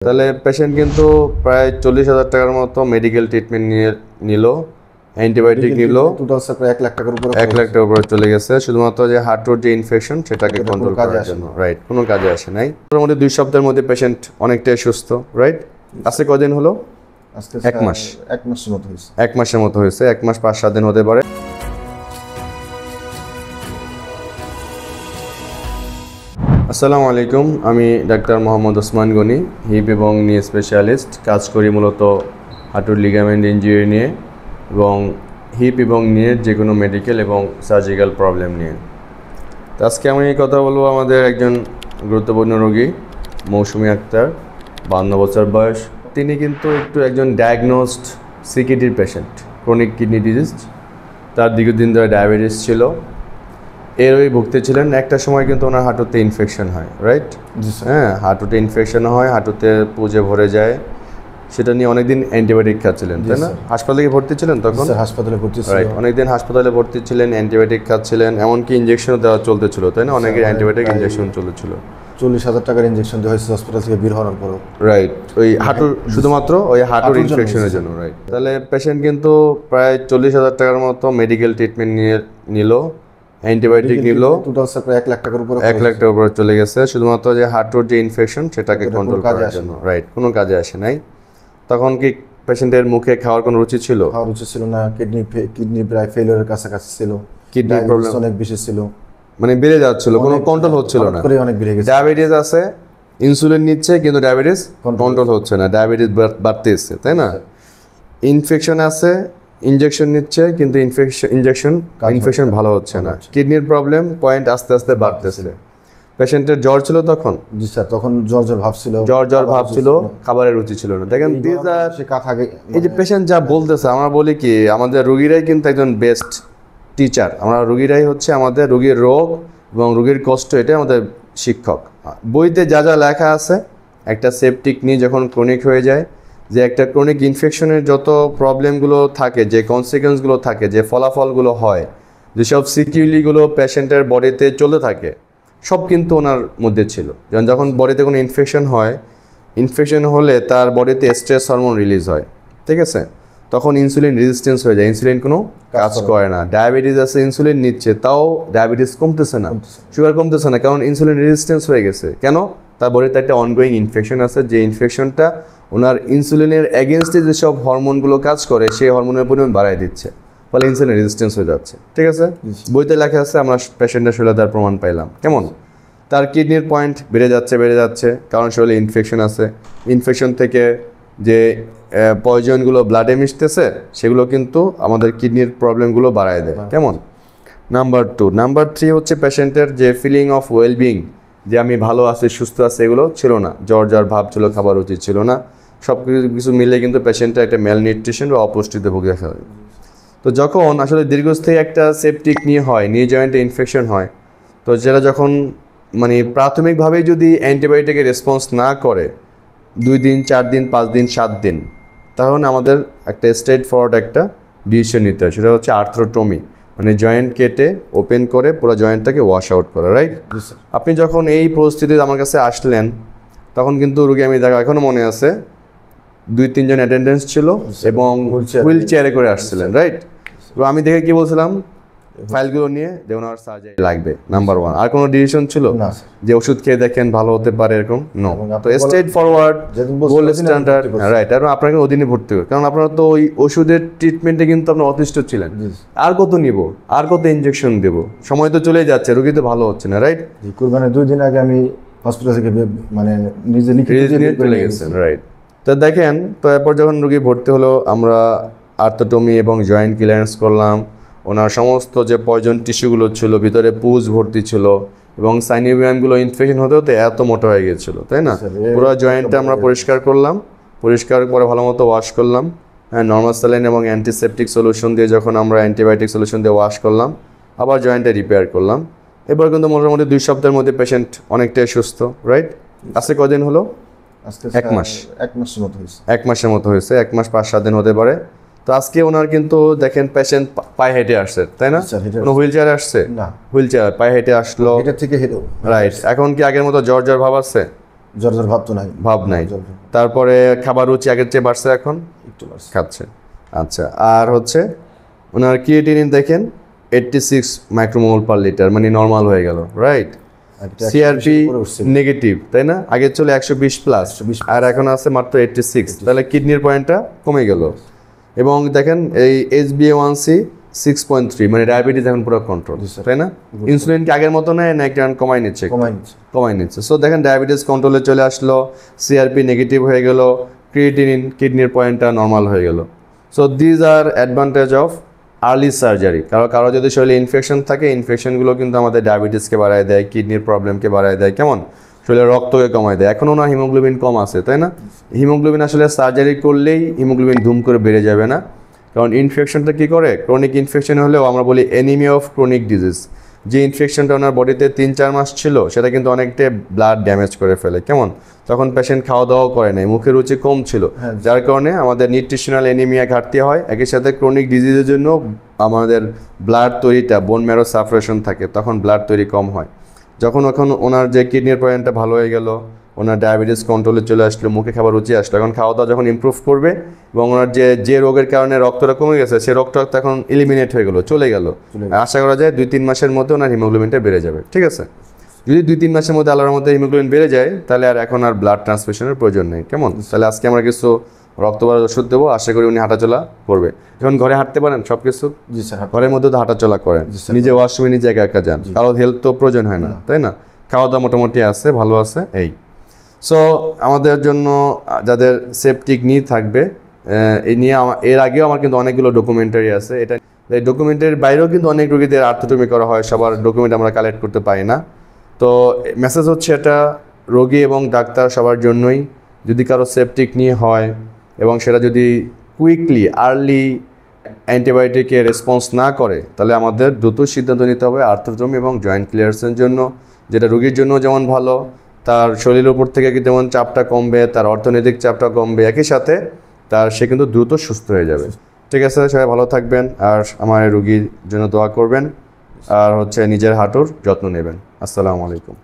তাহলে পেশেন্ট কিন্তু প্রায় 40,000 টাকার মতো মেডিকেল ট্রিটমেন্ট নিল, অ্যান্টিবায়োটিক নিল, টোটাল স্যার প্রায় 1 লাখ টাকার উপরে 1 লাখ টাকার উপরে চলে গেছে শুধুমাত্র যে হার্টের যে ইনফেকশন সেটাকে কন্ট্রোল করার জন্য। রাইট, কোনো কাজে আসে নাই। মোটামুটি 2 সপ্তাহের মধ্যে পেশেন্ট অনেকটাই সুস্থ। রাইট, আজকে কদিন হলো? আজকে 1 মাস। 1 মাসের মতো হয়েছে। 1 মাসের মতো হয়েছে। 1 মাস 5-7 দিন হতে পারে। আসসালামু আলাইকুম, আমি ডাক্তার মোহাম্মদ ওসমান গনি, হিপ এবং নি স্পেশালিস্ট। কাজ করি মূলত হাঁটুর লিগামেন্ট ইনজুরি নিয়ে এবং হিপ এবং নিয়ের যে কোনো মেডিকেল এবং সার্জিক্যাল প্রবলেম নিয়ে। তো আজকে আমি কথা বলবো আমাদের একজন গুরুত্বপূর্ণ রোগী মৌসুমী আক্তার, 52 বছর বয়স। তিনি কিন্তু একজন ডায়াগনোসড সিকিডির পেশেন্ট, ক্রনিক কিডনি ডিজিজ। তার দীর্ঘদিন ধরে ডায়াবেটিস ছিল, এরই ভুগতেছিলেন। একটা সময় কিন্তু ওনার হাঁটুতে ইনফেকশন হয়। রাইট, হ্যাঁ, হাঁটুতে ইনফেকশন হয়, হাঁটুতে পুজে ভরে যায়। সেটা নিয়ে অনেকদিন অ্যান্টিবায়োটিক খাচ্ছিলেন, তাই না? হাসপাতালে ভর্তি ছিলেন তখন? হাসপাতালে ভর্তি ছিলেন। রাইট, অনেকদিন হাসপাতালে ভর্তি ছিলেন, অ্যান্টিবায়োটিক খাচ্ছিলেন, এমনকি ইনজেকশনও দেওয়া চলতেছিল, তাই না? অনেকের অ্যান্টিবায়োটিক ইনজেকশন চলেছিল। 40,000 টাকার ইনজেকশন দেওয়া হয়েছে হসপিটাল থেকে বের হওয়ার পরও। রাইট, ওই হাঁটুর, শুধুমাত্র ওই হাঁটুর ইনফেকশনের জন্য। রাইট, তাহলে পেশেন্ট কিন্তু প্রায় 40,000 টাকার মতো মেডিকেল ট্রিটমেন্ট নিল, অ্যান্টিবায়োটিক নিল, টোটাল স্যার প্রায় 1 লাখ টাকার উপরে 1 লাখ টাকার উপরে চলে গেছে শুধুমাত্র যে হার্টের যে ইনফেকশন সেটাকে কন্ট্রোল করার জন্য। রাইট, কোনো কাজে আসে নাই। তখন কি পেশেন্টের মুখে খাওয়ার কোনো রুচি ছিল? খাওয়ার রুচি ছিল না, কিডনি প্রায় ফেলিওরের কাছাকাছি ছিল, কিডনি প্রবলেম অনেক বেশি ছিল, মানে বেড়ে যাচ্ছিল, কোনো কন্ট্রোল হচ্ছিল না। অনেক বেড়ে গেছে। ডায়াবেটিস আছে, ইনসুলিন নিচ্ছে, কিন্তু ডায়াবেটিস কন্ট্রোল হচ্ছে না, ডায়াবেটিস বাড়তেছে, তাই না? ইনফেকশন আছে, ইনজেকশন নিচ্ছে, কিন্তু ইনফেকশন ভালো হচ্ছে না। কিডনির প্রবলেম পয়েন্ট আস্তে আস্তে বাড়তেছে। পেশেন্টের জ্বর ছিল তখন? জি স্যার, তখন জ্বর ভাব ছিল, খাবারের রুচি ছিল না। দেখেন, এই যে পেশেন্ট যা বলতেছে, আমরা বলি কি, আমাদের রোগীরাই কিন্তু একজন বেস্ট টিচার। আমরা রোগীরাই হচ্ছে আমাদের রোগীর রোগ এবং রোগীর কষ্ট, এটাই আমাদের শিক্ষক। বইতে যা যা লেখা আছে, একটা সেপটিক নিয়ে যখন ক্রনিক হয়ে যায়, যে একটা ক্রনিক ইনফেকশনের যত প্রবলেমগুলো থাকে, যে কনসিকুয়েন্সগুলো থাকে, যে ফলাফলগুলো হয়, যেসব সিকিউরিগুলো পেশেন্টের বডিতে চলে থাকে, সব কিন্তু ওনার মধ্যে ছিল। যখন বডিতে কোনো ইনফেকশন হলে তার বডিতে স্ট্রেস হরমোন রিলিজ হয়, ঠিক আছে? তখন ইনসুলিন রেজিস্ট্যান্স হয়ে যায়, ইনসুলিন কোনো কাজ করে না। ডায়াবেটিস আছে, ইনসুলিন নিচ্ছে, তাও ডায়াবেটিস কমতেছে না, সুগার কমতেছে না, কারণ ইনসুলিন রেজিস্ট্যান্স হয়ে গেছে। কেন? তার বডিতে একটা অনগোয়িং ইনফেকশন আছে, যে ইনফেকশনটা ওনার ইনসুলিনের এগেনস্টে যেসব হরমোনগুলো কাজ করে সেই হরমোনের পরিমাণ বাড়ায় দিচ্ছে, ফলে ইনসুলিন রেজিস্ট্যান্স হয়ে যাচ্ছে, ঠিক আছে? বইতে লেখা আছে, আমরা পেশেন্টের শরীরে তার প্রমাণ পাইলাম। কেমন? তার কিডনির পয়েন্ট বেড়ে যাচ্ছে, কারণ শরীরে ইনফেকশন আছে। ইনফেকশন থেকে যে পয়জনগুলো ব্লাডে মিশতেছে, সেগুলো কিন্তু আমাদের কিডনির প্রবলেমগুলো বাড়ায় দেয়। কেমন? নাম্বার 2। নাম্বার 3 হচ্ছে পেশেন্টের যে ফিলিং অফ ওয়েলবিং, যে আমি ভালো আছি, সুস্থ আছি, এগুলো ছিল না। জ্বর ভাব ছিল, খাবার উচিত ছিল না। সব কিছু মিলে কিন্তু পেশেন্টের একটা ম্যালনিউট্রিশন বা অপুষ্টিতে ভুগে দেখা হয়। তো যখন আসলে দীর্ঘস্থায়ী একটা সেপটিক নি জয়েন্টে ইনফেকশন হয়, তো যেটা যখন মানে প্রাথমিকভাবেই যদি অ্যান্টিবায়োটিকের রেসপন্স না করে 2 দিন, 4 দিন, 5 দিন, 7 দিন, তখন আমাদের একটা স্ট্রেট ফরওয়ার্ড একটা ডিসিশন নিতে হয়। সেটা হচ্ছে আর্থ্রোটমি, মানে জয়েন্ট কেটে ওপেন করে পুরো জয়েন্টটাকে ওয়াশ আউট করা। রাইট, আপনি যখন এই পরিস্থিতিতে আমার কাছে আসলেন, তখন কিন্তু রোগী, আমি দেখা এখনও মনে আছে, 2-3 জন অ্যাটেন্ডেন্স ছিল এবং হুইল চেয়ারে করে আসছিলেন। রাইট, তো আমি দেখে কি বলছিলাম, ফাইলগুলো নিয়ে দেখুন আমার সার্জারি লাগবে, নাম্বার 1। আর কোনো ডিসিশন ছিল যে ওষুধ খেয়ে দেখেন ভালো হতে পারে, এরকম নো। তো straightforward, gold standard. Right, আর আপনাকে অধীনে ভর্তি হবে, কারণ আপনারা তো ওই ওষুধের ট্রিটমেন্টে কিন্তু আপনার অতিষ্ঠ ছিলেন। আর কত নিব, আর কত ইনজেকশন দেব, সময় তো চলে যাচ্ছে, রোগী তো ভালো হচ্ছে না। রাইট, কুরবানির 2 দিন আগে আমি হসপিটাল থেকে মানে নিজে লিখে চলে গেছেন। রাইট, তো দেখেন, তো এরপর যখন রোগী ভর্তি হলো, আমরা আর্থ্রোটমি এবং জয়েন্ট ক্লিয়ারেন্স করলাম। ওনার সমস্ত যে পয়জন টিস্যুগুলো ছিল, ভিতরে পুজ ভর্তি ছিল এবং সাইনোভিয়ামগুলো ইনফেকশন হতে হতে এত মোটা হয়ে গিয়েছিলো, তাই না? পুরো জয়েন্টটা আমরা পরিষ্কার করলাম, পরিষ্কার করে ভালো মতো ওয়াশ করলাম। হ্যাঁ, নর্মাল স্যালাইন এবং অ্যান্টিসেপটিক সলিউশন দিয়ে যখন আমরা অ্যান্টিবায়োটিক সলিউশন দিয়ে ওয়াশ করলাম, আবার জয়েন্টটা রিপেয়ার করলাম। এবার কিন্তু মোটামুটি 2 সপ্তাহের মধ্যে পেশেন্ট অনেকটাই সুস্থ। রাইট, আজকে কদিন হলো? আজকে 1 মাস। 1 মাসের মতো হয়েছে। 1 মাসের মতো হয়েছে। 1 মাস 5-7 দিন হতে পারে। তো আজকে ওনার কিন্তু দেখেন, পেশেন্ট পায়ে হেঁটে আসছে, তাই না? কোনো হুইল চেয়ারে আসছে না, হুইল চেয়ার, পায়ে হেঁটে আসলো, এটা থেকে হেঁটে। রাইট, এখন কি আগের মতো জ্বর ভাব আছে? জ্বর জ্বর ভাব তো নাই, ভাব নাই। তারপরে খাবার রুচি আগের চেয়ে বাড়ছে, এখন একটু বাড়ছে। খাচ্ছে। আচ্ছা, আর হচ্ছে ওনার ক্রিয়েটিনিন দেখেন 86 মাইক্রোমোল পার লিটার, মানে নর্মাল হয়ে গেল, রাইট। সিআরপি নেগেটিভ, তাই না? আগে চলে 120 প্লাস, আর এখন আছে মাত্র 86, তাহলে কিডনির পয়েন্টটা কমে গেল। এবং দেখেন এই HbA1c 6.3, মানে ডায়াবেটিস এখন পুরো কন্ট্রোল, তাই না? ইনসুলিন কি আগের মতো নেয় না একটা কমাই নিচ্ছে? কমাই নিচ্ছে। সো দেখেন ডায়াবেটিস কন্ট্রোলে চলে আসলো, সিআরপি নেগেটিভ হয়ে গেল, ক্রিয়েটিনিন কিডনির পয়েন্টটা নর্মাল হয়ে গেল। So these are advantage of early surgery. কারো যদি শরীরে ইনফেকশন থাকে, ইনফেকশনগুলো কিন্তু আমাদের ডায়াবেটিসকে বাড়ায় দেয়, কিডনির প্রবলেমকে বাড়ায় দেয়, কেমন শরীরে রক্তকে কমায় দেয়। এখনও না হিমোগ্লোবিন কম আছে, তাই না? হিমোগ্লোবিন আসলে সার্জারি করলেই হিমোগ্লোবিন ধুম করে বেড়ে যাবে না, কারণ ইনফেকশনটা কী করে, ক্রনিক ইনফেকশন হলেও আমরা বলি এনিমিয়া অফ ক্রনিক ডিজিজ। যে ইনফেকশনটা ওনার বডিতে 3-4 মাস ছিল, সেটা কিন্তু অনেকটাই ব্লাড ড্যামেজ করে ফেলে, কেমন? তখন পেশেন্ট খাওয়া দাওয়াও করে নাই, মুখের রুচি কম ছিল, যার কারণে আমাদের নিউট্রিশনাল এনিমিয়া ঘাটতি হয়। একই সাথে ক্রনিক ডিজিজের জন্য আমাদের ব্লাড তৈরিটা, বোন ম্যারো সাফারেশন থাকে, তখন ব্লাড তৈরি কম হয়। যখন ওনার যে কিডনির পয়েন্টটা ভালো হয়ে গেল, ওনার ডায়াবেটিস কন্ট্রোলে চলে আসলো, মুখে খাবার রুচি আসলো, এখন খাওয়া দাওয়া যখন ইমপ্রুভ করবে এবং ওনার যে রোগের কারণে রক্তটা কমে গেছে, সেই রোগটা তখন এলিমিনেট হয়ে গেল, চলে গেল। আশা করা যায় 2-3 মাসের মধ্যে ওনার হিমোগ্লোবিনটা বেড়ে যাবে, ঠিক আছে? যদি 2-3 মাসের মধ্যে আল্লাহর মধ্যে হিমোগ্লোবিন বেড়ে যায়, তাহলে আর এখন আর ব্লাড ট্রান্সফিউশনের প্রয়োজন নেই, কেমন? তাহলে আজকে আমরা কিছু রক্ত বাড়ার ওষুধ দেবো, আশা করি উনি হাঁটাচলা করবে। যখন ঘরে হাঁটতে পারেন সব কিছু, জি স্যার, ঘরের মধ্যে তো হাঁটাচলা করেন, নিজে ওয়াশরুমে নিজে একা একা যান, কারো হেল্প তো প্রয়োজন হয় না, তাই না? খাওয়া দাওয়া মোটামুটি আছে, ভালো আছে, এই। সো আমাদের জন্য যাদের সেপটিক নিড থাকবে, এই নিয়ে এর আগেও আমার কিন্তু অনেকগুলো ডকুমেন্টারি আছে। এটা এই ডকুমেন্টারির বাইরেও কিন্তু অনেক রোগীদের আর্থোটমি করা হয়, সবার ডকুমেন্ট আমরা কালেক্ট করতে পারি না। তো মেসেজ হচ্ছে এটা রোগী এবং ডাক্তার সবার জন্যই। যদি কারো সেপটিক নিয়ে হয় এবং সেটা যদি কুইকলি আর্লি অ্যান্টিবায়োটিকে রেসপন্স না করে, তাহলে আমাদের দ্রুত সিদ্ধান্ত নিতে হবে আর্থ্রোটমি এবং জয়েন্ট ক্লিয়ারেন্সের জন্য, যেটা রোগীর জন্য যেমন ভালো, তার শরীরের উপর থেকে যেমন চাপটা কমবে, তার অর্থনৈতিক চাপটা কমবে, একই সাথে সে কিন্তু দ্রুত সুস্থ হয়ে যাবে। ঠিক আছে, সবাই ভালো থাকবেন, আর আমার রোগীর জন্য দোয়া করবেন, আর হচ্ছে নিজের হাঁটুর যত্ন নেবেন। আসসালামু আলাইকুম।